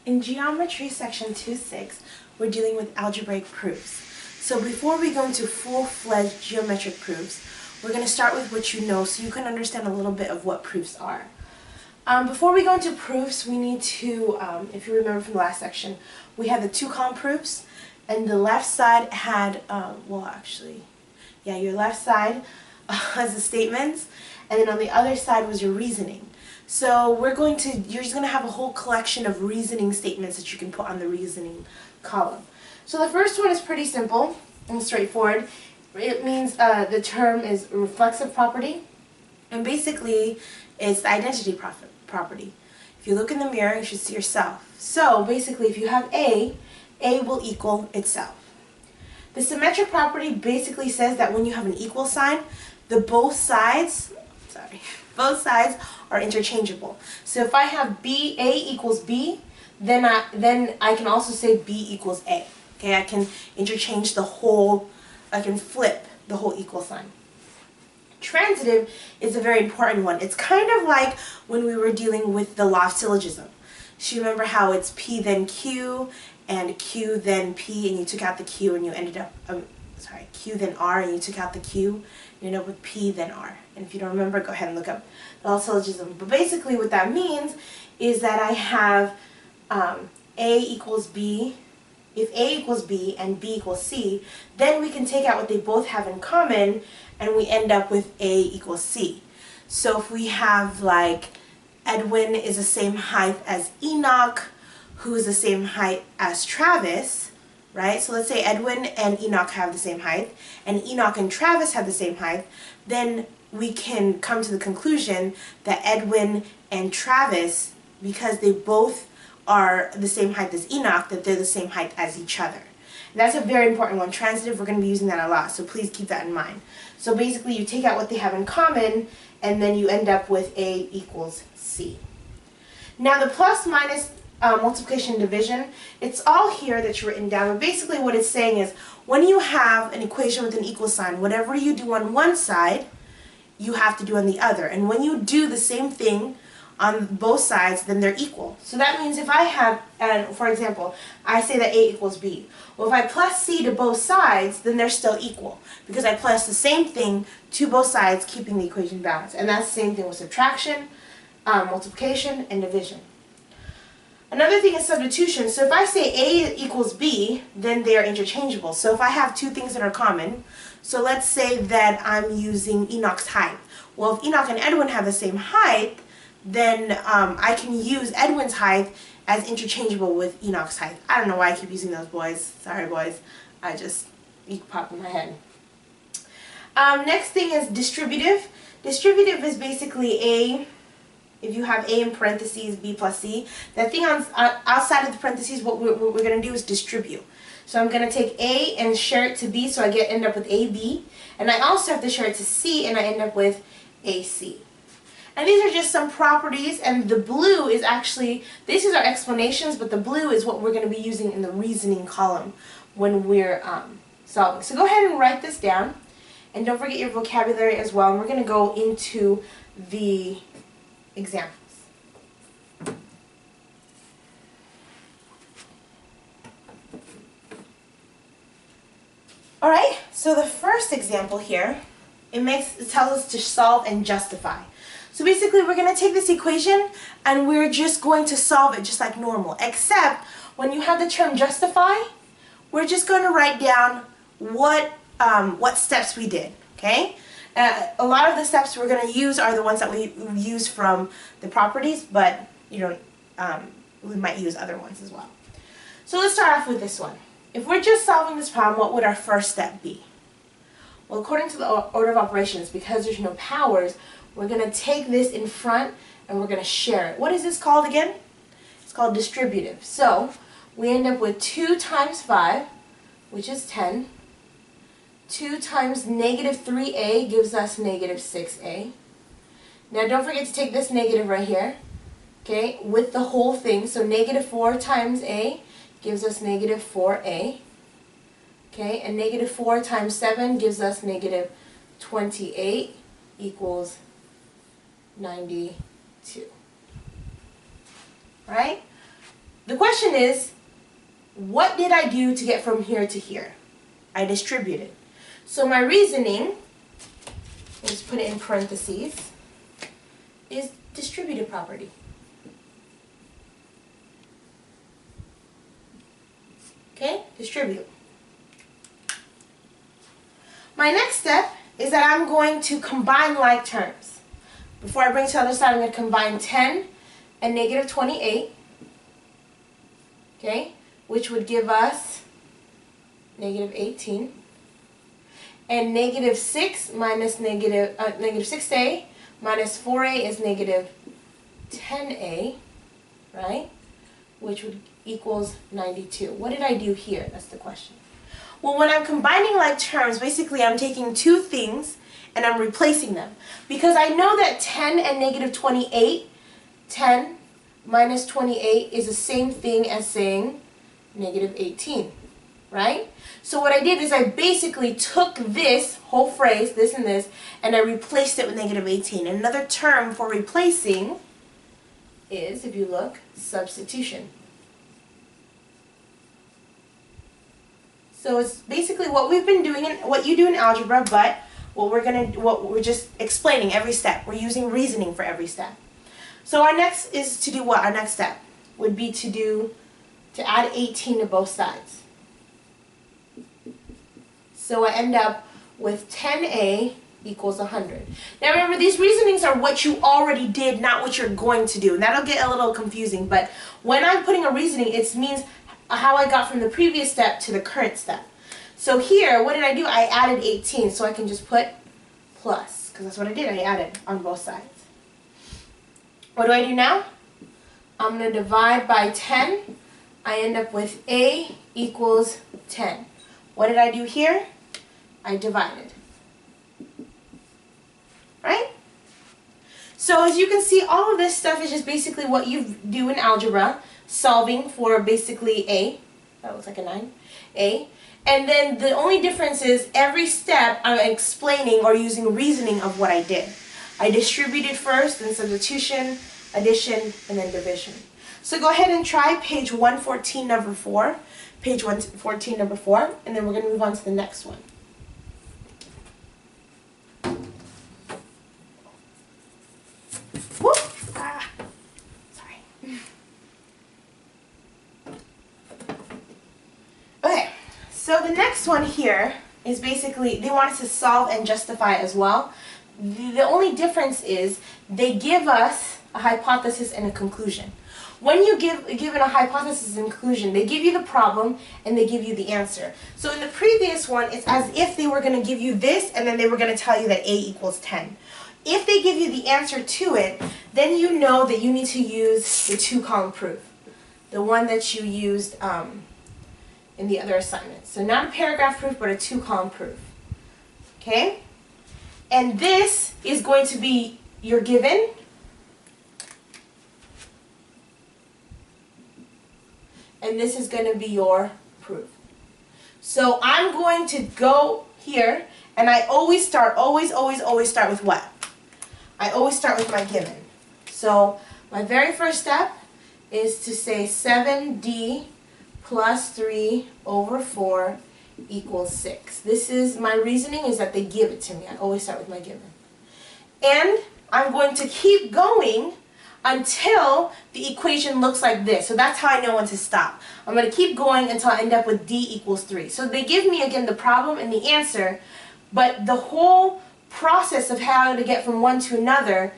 In Geometry Section 2.6, we're dealing with algebraic proofs. So before we go into full-fledged geometric proofs, we're going to start with what you know so you can understand a little bit of what proofs are. Before we go into proofs, we need to, if you remember from the last section, we had the two-column proofs, and the left side had, your left side has the statements, and then on the other side was your reasoning. So you're just going to have a whole collection of reasoning statements that you can put on the reasoning column. So the first one is pretty simple and straightforward. It means the term is reflexive property, and basically it's the identity property. If you look in the mirror, you should see yourself. So basically, if you have A will equal itself. The symmetric property basically says that when you have an equal sign, both sides are interchangeable. So if I have A equals B, then I can also say B equals A. Okay, I can interchange I can flip the whole equal sign. Transitive is a very important one. It's kind of like when we were dealing with the law of syllogism. So you remember how it's P then Q, and Q then P, and you took out the Q and you ended up, Q then R, and you took out the Q, you end up with P then R. And if you don't remember, go ahead and look up the law of syllogism. But basically what that means is that I have A equals B. If A equals B and B equals C, then we can take out what they both have in common, and we end up with A equals C. So if we have like Edwin is the same height as Enoch, who is the same height as Travis, right? So let's say Edwin and Enoch have the same height, and Enoch and Travis have the same height, then we can come to the conclusion that Edwin and Travis, because they both are the same height as Enoch, that they're the same height as each other. And that's a very important one. Transitive, we're going to be using that a lot, so please keep that in mind. So basically you take out what they have in common, and then you end up with A equals C. Now the plus minus multiplication and division, it's all here that's written down, but basically what it's saying is when you have an equation with an equal sign, whatever you do on one side, you have to do on the other. And when you do the same thing on both sides, then they're equal. So that means if I have, for example, I say that A equals B. Well, if I plus C to both sides, then they're still equal, because I plus the same thing to both sides, keeping the equation balanced. And that's the same thing with subtraction, multiplication, and division. Another thing is substitution. So if I say A equals B, then they are interchangeable. So if I have two things that are common, so let's say that I'm using Enoch's height. Well, if Enoch and Edwin have the same height, then I can use Edwin's height as interchangeable with Enoch's height. I don't know why I keep using those boys. Sorry, boys. You pop in my head. Next thing is distributive. Distributive is basically A. If you have A in parentheses, B plus C, that thing outside of the parentheses, what we're going to do is distribute. So I'm going to take A and share it to B, so I end up with AB. And I also have to share it to C, and I end up with AC. And these are just some properties, and the blue is actually, these are our explanations, but the blue is what we're going to be using in the reasoning column when we're solving. So go ahead and write this down, and don't forget your vocabulary as well, and we're going to go into the examples. Alright, so the first example here, it tells us to solve and justify. So basically we're going to take this equation and we're just going to solve it just like normal, except when you have the term justify, we're just going to write down what steps we did, okay? A lot of the steps we're going to use are the ones that we use from the properties, but we might use other ones as well. So let's start off with this one. If we're just solving this problem, what would our first step be? Well, according to the order of operations, because there's no powers, we're going to take this in front and we're going to share it. What is this called again? It's called distributive. So we end up with 2 times 5, which is 10. 2 times negative 3a gives us negative 6a. Now don't forget to take this negative right here, okay, with the whole thing. So negative 4 times a gives us negative 4a. Okay, and negative 4 times 7 gives us negative 28 equals 92. Right? the question is, what did I do to get from here to here? I distributed. So my reasoning, let's put it in parentheses, is distributive property. Okay, distribute. My next step is that I'm going to combine like terms. Before I bring it to the other side, I'm going to combine 10 and negative 28, okay, which would give us negative 18. And negative 6 minus negative 6a minus 4a is negative 10a, right? Which would equals 92. What did I do here? That's the question. Well, when I'm combining like terms, basically I'm taking two things and I'm replacing them. Because I know that 10 and negative 28, 10 minus 28 is the same thing as saying negative 18, right? So what I did is I basically took this whole phrase, this and this, and I replaced it with negative 18. Another term for replacing is, if you look, substitution. So it's basically what we've been doing and what you do in algebra, but what we're just explaining every step. We're using reasoning for every step. So our next is to do what? Our next step would be to add 18 to both sides. So I end up with 10a equals 100. Now remember, these reasonings are what you already did, not what you're going to do. And that'll get a little confusing, but when I'm putting a reasoning, it means how I got from the previous step to the current step. So here, what did I do? I added 18, so I can just put plus, because that's what I did. I added on both sides. What do I do now? I'm going to divide by 10. I end up with a equals 10. What did I do here? I divided. Right? So as you can see, all of this stuff is just basically what you do in algebra, solving for basically a. That looks like a 9. A. And then the only difference is every step I'm explaining or using reasoning of what I did. I distributed first, then substitution, addition, and then division. So go ahead and try page 114, number 4. Page 114, number 4, and then we're going to move on to the next one. Whoop! Ah, sorry. Okay, so the next one here is basically, they want us to solve and justify as well. The only difference is they give us a hypothesis and a conclusion. When you given a hypothesis and conclusion, they give you the problem and they give you the answer. So in the previous one, it's as if they were going to give you this and then they were going to tell you that a equals 10. If they give you the answer to it, then you know that you need to use the two-column proof, the one that you used in the other assignment. So not a paragraph proof, but a two-column proof. Okay? And this is going to be your given. And this is going to be your proof. So I'm going to go here, and I always start, always start with what? I always start with my given. So my very first step is to say 7d plus 3 over 4 equals 6. This is, my reasoning is that they give it to me. I always start with my given. And I'm going to keep going until the equation looks like this. So that's how I know when to stop. I'm going to keep going until I end up with d equals 3. So they give me, again, the problem and the answer, but the whole process of how to get from one to another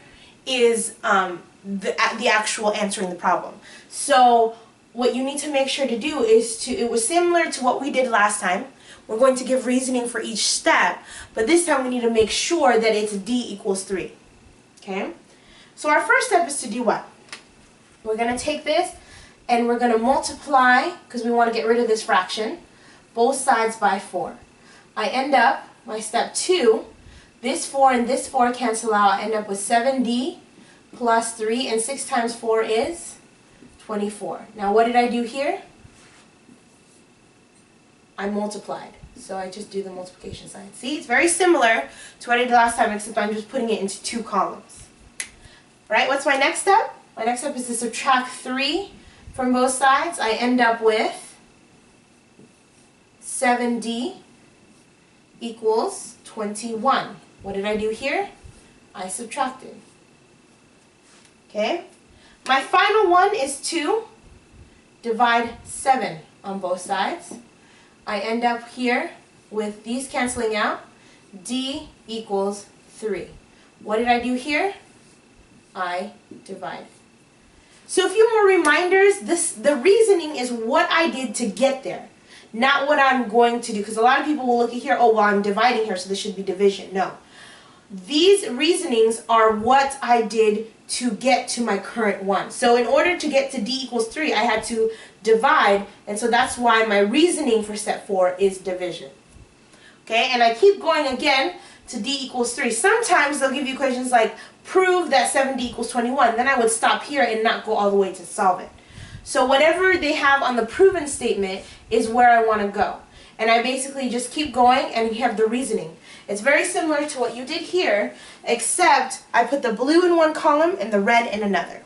is the actual answering the problem. So what you need to make sure to do is it was similar to what we did last time. We're going to give reasoning for each step, but this time we need to make sure that it's d equals 3. Okay? So our first step is to do what? We're going to take this and we're going to multiply, because we want to get rid of this fraction, both sides by 4. I end up, my step 2, this 4 and this 4 cancel out. I end up with 7d plus 3, and 6 times 4 is 24. Now what did I do here? I multiplied. So I just do the multiplication sign. See, it's very similar to what I did last time, except I'm just putting it into 2 columns. Right, what's my next step? My next step is to subtract 3 from both sides, I end up with 7D equals 21. What did I do here? I subtracted. Okay? My final one is to divide 7 on both sides. I end up here with these canceling out. D equals 3. What did I do here? I divide. So a few more reminders. The reasoning is what I did to get there, not what I'm going to do. Because a lot of people will look at here, oh, well, I'm dividing here, so this should be division. No. These reasonings are what I did to get to my current one. So in order to get to D equals 3, I had to divide, and so that's why my reasoning for step 4 is division. Okay, and I keep going again to D equals 3. Sometimes they'll give you questions like, prove that 7D equals 21. Then I would stop here and not go all the way to solve it. So whatever they have on the proven statement is where I want to go. And I basically just keep going, and you have the reasoning. It's very similar to what you did here, except I put the blue in one column and the red in another.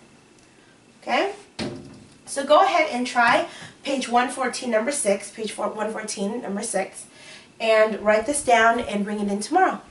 Okay? So go ahead and try page 114, number 6, page 114, number 6, and write this down and bring it in tomorrow.